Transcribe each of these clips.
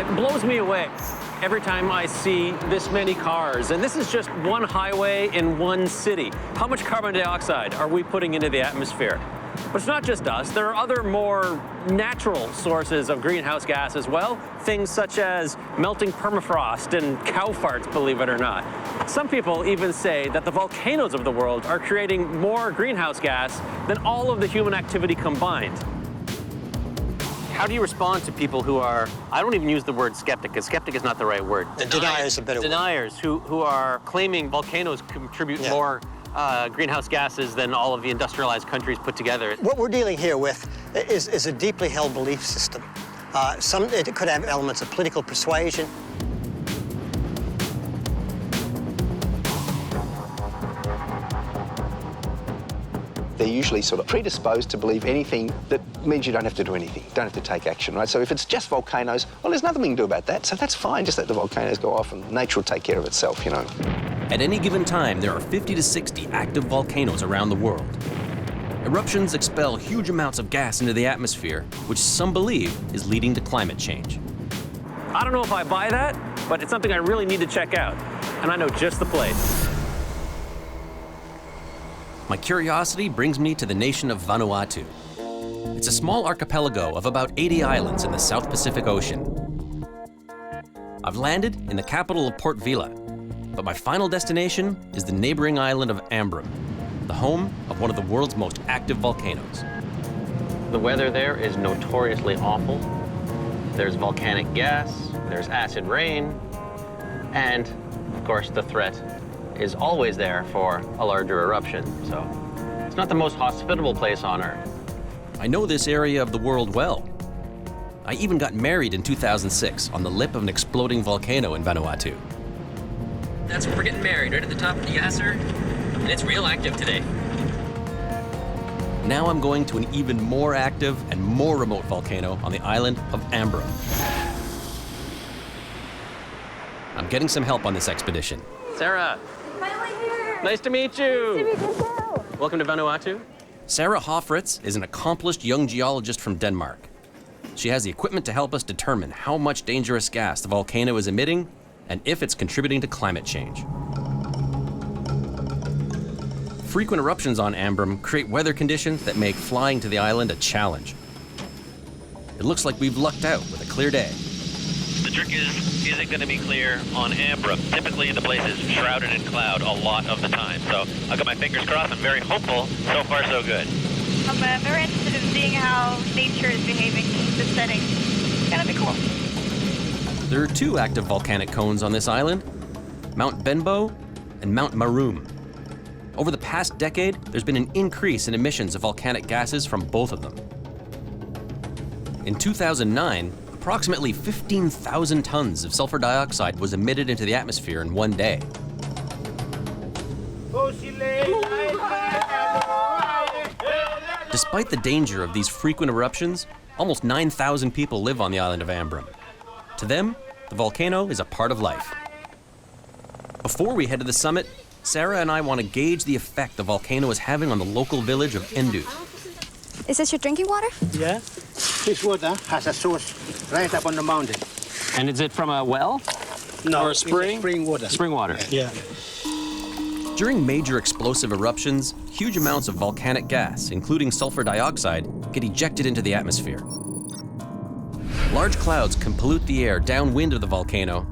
It blows me away every time I see this many cars. And this is just one highway in one city. How much carbon dioxide are we putting into the atmosphere? But it's not just us. There are other more natural sources of greenhouse gas as well. Things such as melting permafrost and cow farts, believe it or not. Some people even say that the volcanoes of the world are creating more greenhouse gas than all of the human activity combined. How do you respond to people who are, I don't even use the word skeptic, because skeptic is not the right word. Deniers is a better word. Deniers who are claiming volcanoes contribute more greenhouse gases than all of the industrialized countries put together. What we're dealing here with is a deeply held belief system. It could have elements of political persuasion. They're usually sort of predisposed to believe anything that means you don't have to do anything, don't have to take action, right? So if it's just volcanoes, well, there's nothing we can do about that, so that's fine, just let the volcanoes go off and nature will take care of itself, you know. At any given time, there are 50 to 60 active volcanoes around the world. Eruptions expel huge amounts of gas into the atmosphere, which some believe is leading to climate change. I don't know if I buy that, but it's something I really need to check out, and I know just the place. My curiosity brings me to the nation of Vanuatu. It's a small archipelago of about 80 islands in the South Pacific Ocean. I've landed in the capital of Port Vila, but my final destination is the neighboring island of Ambrym, the home of one of the world's most active volcanoes. The weather there is notoriously awful. There's volcanic gas, there's acid rain, and, of course, the threat is always there for a larger eruption, so it's not the most hospitable place on Earth. I know this area of the world well. I even got married in 2006 on the lip of an exploding volcano in Vanuatu. That's where we're getting married, right at the top of the Yasser, and it's real active today. Now I'm going to an even more active and more remote volcano on the island of Ambrym. I'm getting some help on this expedition. Sara. Finally here. Nice to meet you. Nice to meet you too. Welcome to Vanuatu. Sara Hoffritz is an accomplished young geologist from Denmark. She has the equipment to help us determine how much dangerous gas the volcano is emitting and if it's contributing to climate change. Frequent eruptions on Ambrym create weather conditions that make flying to the island a challenge. It looks like we've lucked out with a clear day. The trick is it going to be clear on Ambrym? Typically, the place is shrouded in cloud a lot of the time. So I've got my fingers crossed. I'm very hopeful. So far, so good. I'm very interested in seeing how nature is behaving in this setting. It's going to be cool. There are two active volcanic cones on this island, Mount Benbow and Mount Maroom. Over the past decade, there's been an increase in emissions of volcanic gases from both of them. In 2009, approximately 15,000 tons of sulfur dioxide was emitted into the atmosphere in one day. Despite the danger of these frequent eruptions, almost 9,000 people live on the island of Ambrym. To them, the volcano is a part of life. Before we head to the summit, Sara and I want to gauge the effect the volcano is having on the local village of Endu. Is this your drinking water? Yeah. This water has a source right up on the mountain. And is it from a well? No, or a spring? It's spring water. Spring water. Yeah. During major explosive eruptions, huge amounts of volcanic gas, including sulfur dioxide, get ejected into the atmosphere. Large clouds can pollute the air downwind of the volcano,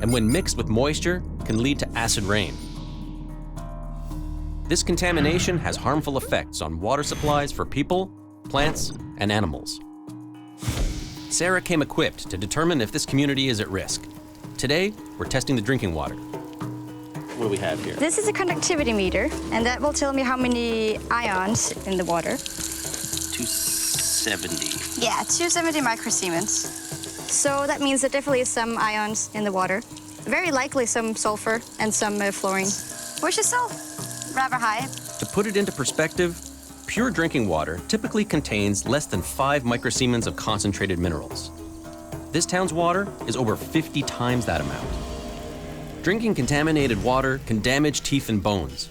and when mixed with moisture, can lead to acid rain. This contamination has harmful effects on water supplies for people, plants, and animals. Sara came equipped to determine if this community is at risk. Today, we're testing the drinking water. What do we have here? This is a conductivity meter, and that will tell me how many ions in the water. 270. Yeah, 270 microsiemens. So that means there definitely is some ions in the water. Very likely some sulfur and some fluorine, which is still rather high. To put it into perspective, pure drinking water typically contains less than 5 microsiemens of concentrated minerals. This town's water is over 50 times that amount. Drinking contaminated water can damage teeth and bones.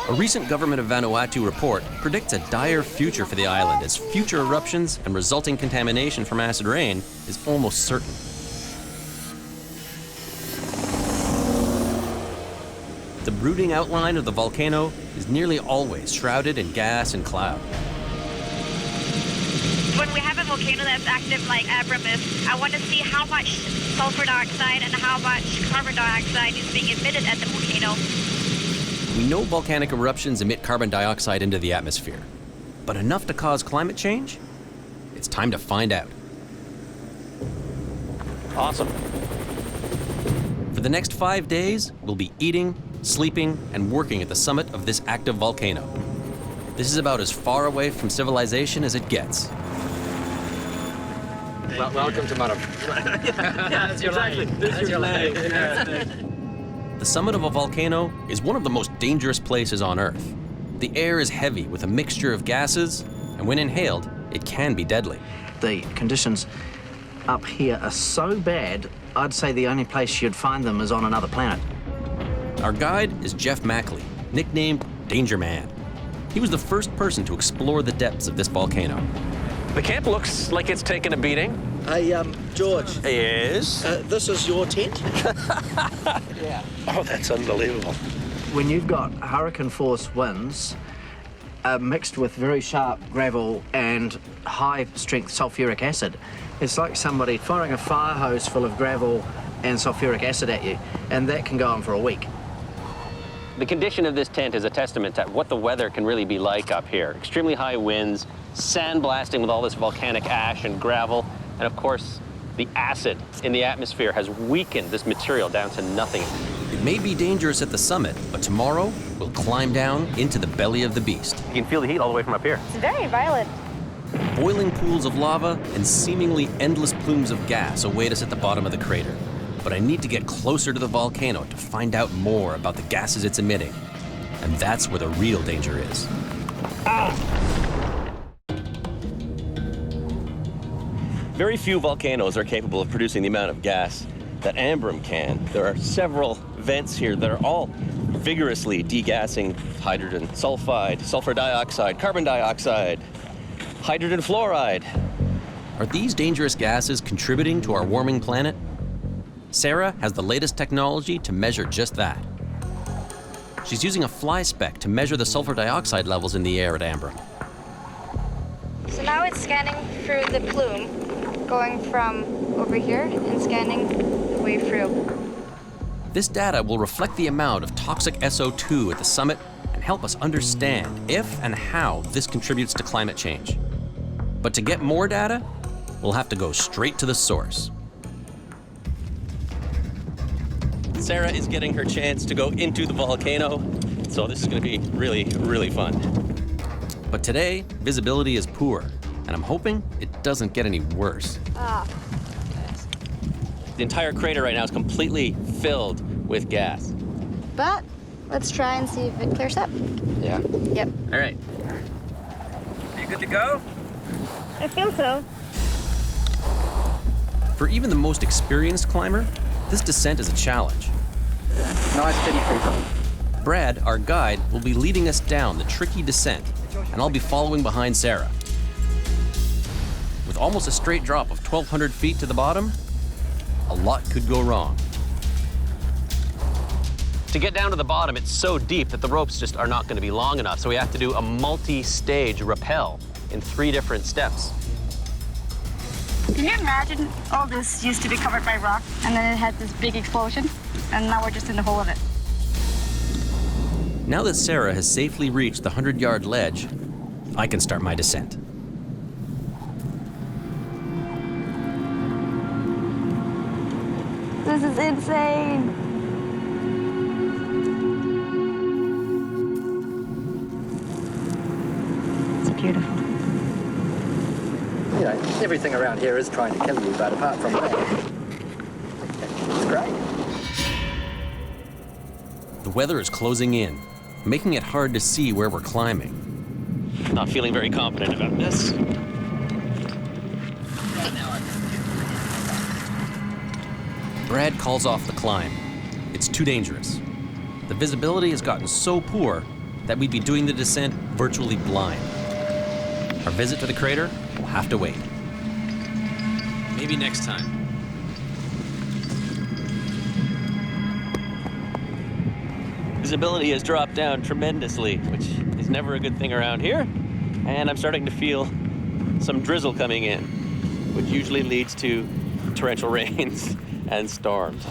A recent government of Vanuatu report predicts a dire future for the island as future eruptions and resulting contamination from acid rain is almost certain. The brooding outline of the volcano is nearly always shrouded in gas and cloud. When we have a volcano that's active like Abram is, I want to see how much sulfur dioxide and how much carbon dioxide is being emitted at the volcano. We know volcanic eruptions emit carbon dioxide into the atmosphere, but enough to cause climate change? It's time to find out. Awesome. For the next 5 days, we'll be eating, sleeping, and working at the summit of this active volcano. This is about as far away from civilization as it gets. Welcome to Manam. Yeah, that's your line. That's your line. The summit of a volcano is one of the most dangerous places on Earth. The air is heavy with a mixture of gases, and when inhaled, it can be deadly. The conditions up here are so bad, I'd say the only place you'd find them is on another planet. Our guide is Jeff Mackley, nicknamed Danger Man. He was the first person to explore the depths of this volcano. The camp looks like it's taken a beating. Hey, George, Yes. this is your tent? Yeah. Oh, that's unbelievable. When you've got hurricane force winds mixed with very sharp gravel and high strength sulfuric acid, it's like somebody firing a fire hose full of gravel and sulfuric acid at you, and that can go on for a week. The condition of this tent is a testament to what the weather can really be like up here. Extremely high winds, sandblasting with all this volcanic ash and gravel, and of course, the acid in the atmosphere has weakened this material down to nothing. It may be dangerous at the summit, but tomorrow we'll climb down into the belly of the beast. You can feel the heat all the way from up here. It's very violent. Boiling pools of lava and seemingly endless plumes of gas await us at the bottom of the crater. But I need to get closer to the volcano to find out more about the gases it's emitting. And that's where the real danger is. Very few volcanoes are capable of producing the amount of gas that Ambram can. There are several vents here that are all vigorously degassing hydrogen sulfide, sulfur dioxide, carbon dioxide, hydrogen fluoride. Are these dangerous gases contributing to our warming planet? Sara has the latest technology to measure just that. She's using a fly speck to measure the sulfur dioxide levels in the air at Ambram. So now it's scanning through the plume, going from over here and scanning the way through. This data will reflect the amount of toxic SO2 at the summit and help us understand if and how this contributes to climate change. But to get more data, we'll have to go straight to the source. Sara is getting her chance to go into the volcano, so this is going to be really, really fun. But today, visibility is poor, and I'm hoping it doesn't get any worse. The entire crater right now is completely filled with gas. But let's try and see if it clears up. Yeah. Yep. All right. Are you good to go? I feel so. For even the most experienced climber, this descent is a challenge. Nice steady creeper. Brad, our guide, will be leading us down the tricky descent, and I'll be following behind Sara. With almost a straight drop of 1,200 feet to the bottom, a lot could go wrong. To get down to the bottom, it's so deep that the ropes just are not going to be long enough, so we have to do a multi-stage rappel in 3 different steps. Can you imagine all this used to be covered by rock, and then it had this big explosion, and now we're just in the hole of it? Now that Sara has safely reached the 100-yard ledge, I can start my descent. This is insane. It's beautiful. You know, everything around here is trying to kill you, but apart from that, it's great. The weather is closing in, making it hard to see where we're climbing. Not feeling very confident about this. Brad calls off the climb. It's too dangerous. The visibility has gotten so poor, that we'd be doing the descent virtually blind. Our visit to the crater will have to wait. Maybe next time. Visibility has dropped down tremendously, which is never a good thing around here. And I'm starting to feel some drizzle coming in, which usually leads to torrential rains and storms.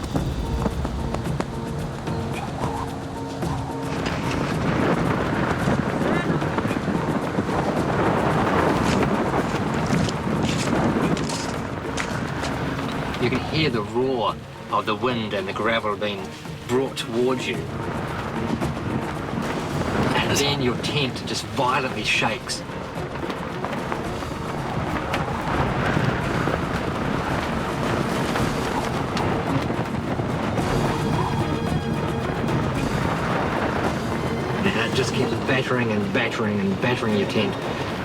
You can hear the roar of the wind and the gravel being brought towards you. And then your tent just violently shakes. And it just keeps battering and battering and battering your tent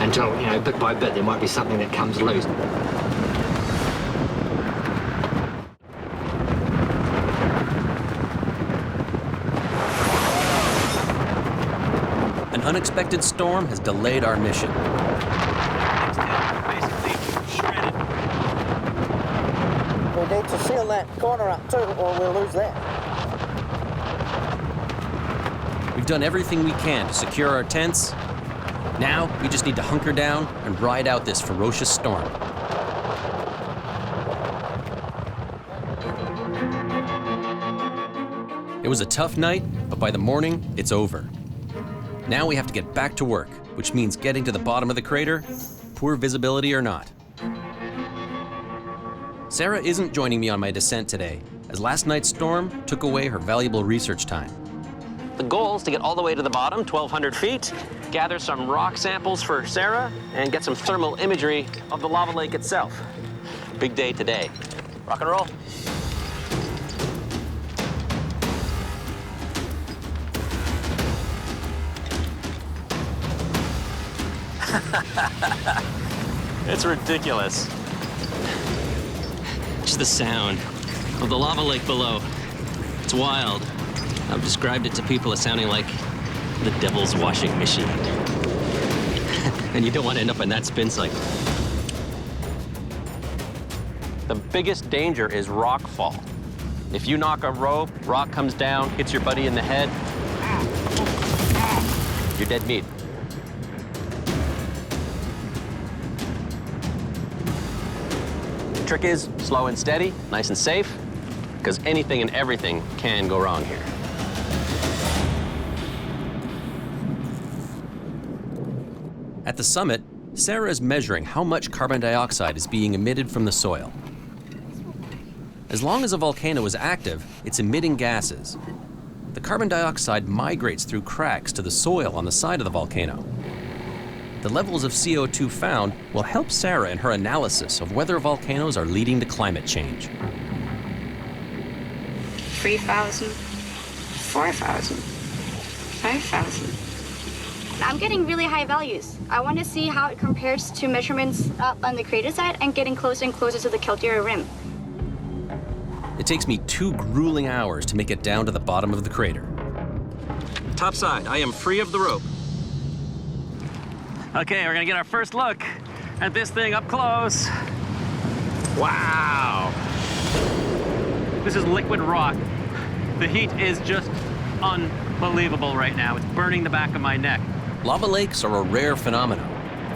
until, you know, bit by bit there might be something that comes loose. An unexpected storm has delayed our mission. Basically shredded. We need to seal that corner up too, or we'll lose that. We've done everything we can to secure our tents. Now, we just need to hunker down and ride out this ferocious storm. It was a tough night, but by the morning, it's over. Now we have to get back to work, which means getting to the bottom of the crater, poor visibility or not. Sara isn't joining me on my descent today, as last night's storm took away her valuable research time. The goal is to get all the way to the bottom, 1,200 feet, gather some rock samples for Sara, and get some thermal imagery of the lava lake itself. Big day today. Rock and roll. It's ridiculous. Just the sound of the lava lake below. It's wild. I've described it to people as sounding like the devil's washing machine. And you don't want to end up in that spin cycle. The biggest danger is rock fall. If you knock a rope, rock comes down, hits your buddy in the head, you're dead meat. The trick is slow and steady, nice and safe, because anything and everything can go wrong here. At the summit, Sara is measuring how much carbon dioxide is being emitted from the soil. As long as a volcano is active, it's emitting gases. The carbon dioxide migrates through cracks to the soil on the side of the volcano. The levels of CO2 found will help Sara in her analysis of whether volcanoes are leading to climate change. 3,000, 4,000, 5,000. I'm getting really high values. I want to see how it compares to measurements up on the crater side and getting closer and closer to the caldera rim. It takes me 2 grueling hours to make it down to the bottom of the crater. Top side, I am free of the rope. Okay, we're gonna get our first look at this thing up close. Wow. This is liquid rock. The heat is just unbelievable right now. It's burning the back of my neck. Lava lakes are a rare phenomenon,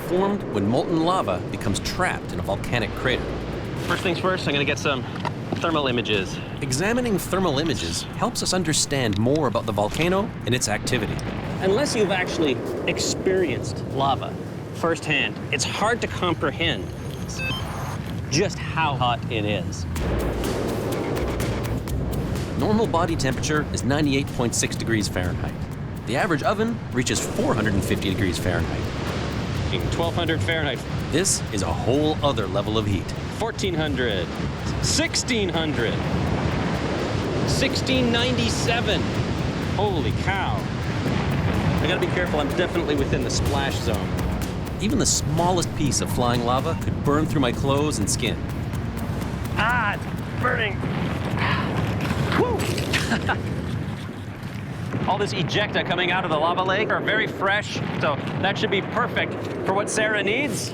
formed when molten lava becomes trapped in a volcanic crater. First things first, I'm gonna get some thermal images. Examining thermal images helps us understand more about the volcano and its activity. Unless you've actually experienced lava firsthand, it's hard to comprehend just how hot it is. Normal body temperature is 98.6 degrees Fahrenheit. The average oven reaches 450 degrees Fahrenheit. 1,200 Fahrenheit. This is a whole other level of heat. 1,400, 1,600, 1,697. Holy cow. I gotta be careful, I'm definitely within the splash zone. Even the smallest piece of flying lava could burn through my clothes and skin. Ah, it's burning. Woo! all this ejecta coming out of the lava lake are very fresh, so that should be perfect for what Sara needs.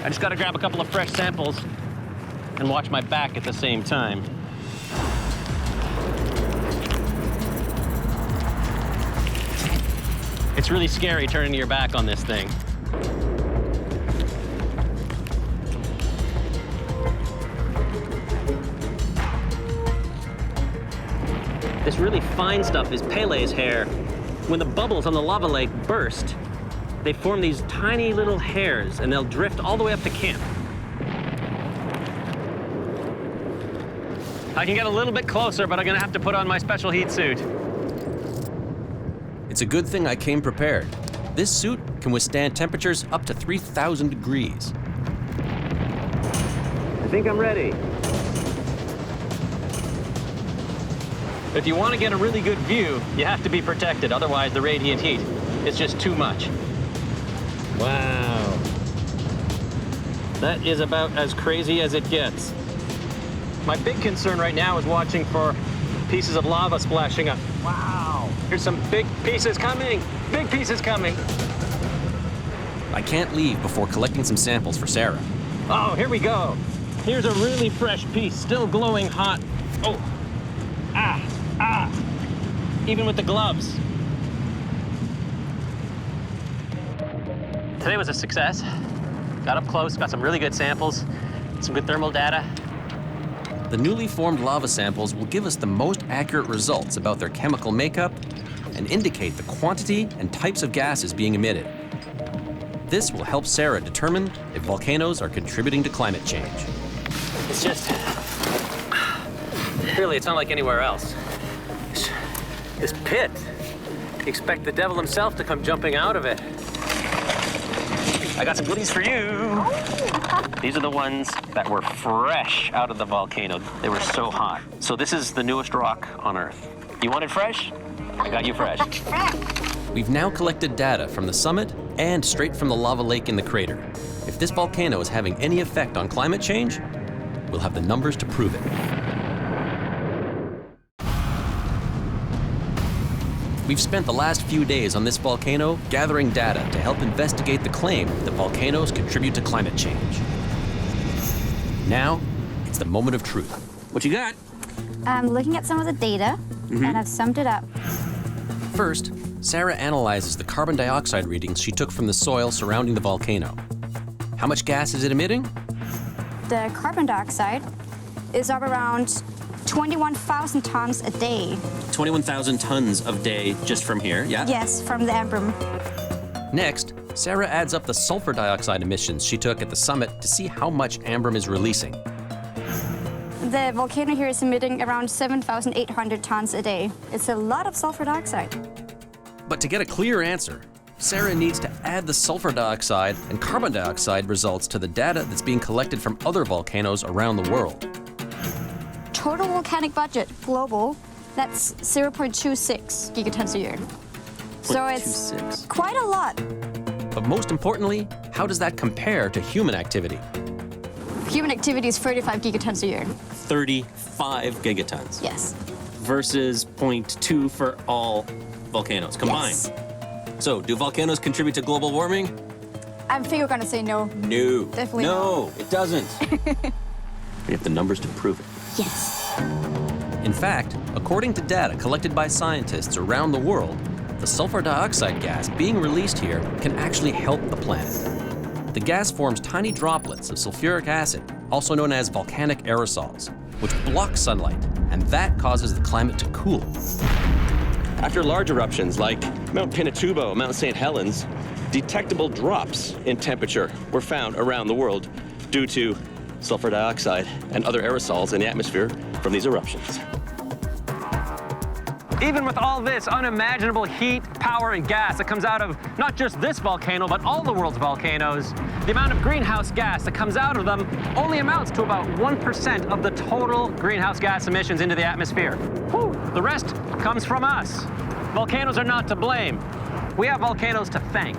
I just gotta grab a couple of fresh samples and watch my back at the same time. It's really scary turning your back on this thing. This really fine stuff is Pele's hair. When the bubbles on the lava lake burst, they form these tiny little hairs and they'll drift all the way up to camp. I can get a little bit closer, but I'm gonna have to put on my special heat suit. It's a good thing I came prepared. This suit can withstand temperatures up to 3,000 degrees. I think I'm ready. If you want to get a really good view, you have to be protected. Otherwise, the radiant heat is just too much. Wow. That is about as crazy as it gets. My big concern right now is watching for pieces of lava splashing up. Wow. Here's some big pieces coming. Big pieces coming. I can't leave before collecting some samples for Sara. Oh, here we go. Here's a really fresh piece, still glowing hot. Oh. Ah. Even with the gloves. Today was a success. Got up close, got some really good samples, some good thermal data. The newly formed lava samples will give us the most accurate results about their chemical makeup and indicate the quantity and types of gases being emitted. This will help Sara determine if volcanoes are contributing to climate change. It's just, really, it's not like anywhere else. This pit, you expect the devil himself to come jumping out of it. I got some goodies for you. These are the ones that were fresh out of the volcano. They were so hot. So this is the newest rock on Earth. You wanted fresh? I got you fresh. We've now collected data from the summit and straight from the lava lake in the crater. If this volcano is having any effect on climate change, we'll have the numbers to prove it. We've spent the last few days on this volcano gathering data to help investigate the claim that volcanoes contribute to climate change. Now, it's the moment of truth. What you got? I'm looking at some of the data, and I've summed it up. First, Sara analyzes the carbon dioxide readings she took from the soil surrounding the volcano. How much gas is it emitting? The carbon dioxide is up around 21,000 tons a day. 21,000 tons a day just from here, yeah? Yes, from the Ambrum. Next, Sara adds up the sulfur dioxide emissions she took at the summit to see how much Ambrum is releasing. The volcano here is emitting around 7,800 tons a day. It's a lot of sulfur dioxide. But to get a clear answer, Sara needs to add the sulfur dioxide and carbon dioxide results to the data that's being collected from other volcanoes around the world. Total volcanic budget, global, that's 0.26 gigatons a year. So it's quite a lot. But most importantly, how does that compare to human activity? Human activity is 35 gigatons a year. 35 gigatons. Yes. Versus 0.2 for all volcanoes combined. Yes. So, do volcanoes contribute to global warming? I think you're gonna say no. No. Definitely no. It doesn't. We have the numbers to prove it. Yes. In fact, according to data collected by scientists around the world, the sulfur dioxide gas being released here can actually help the planet. The gas forms tiny droplets of sulfuric acid, also known as volcanic aerosols, which block sunlight, and that causes the climate to cool. After large eruptions like Mount Pinatubo, Mount St. Helens, detectable drops in temperature were found around the world due to sulfur dioxide and other aerosols in the atmosphere from these eruptions. Even with all this unimaginable heat, power, and gas that comes out of not just this volcano, but all the world's volcanoes, the amount of greenhouse gas that comes out of them only amounts to about 1% of the total greenhouse gas emissions into the atmosphere. Whew. The rest comes from us. Volcanoes are not to blame. We have volcanoes to thank.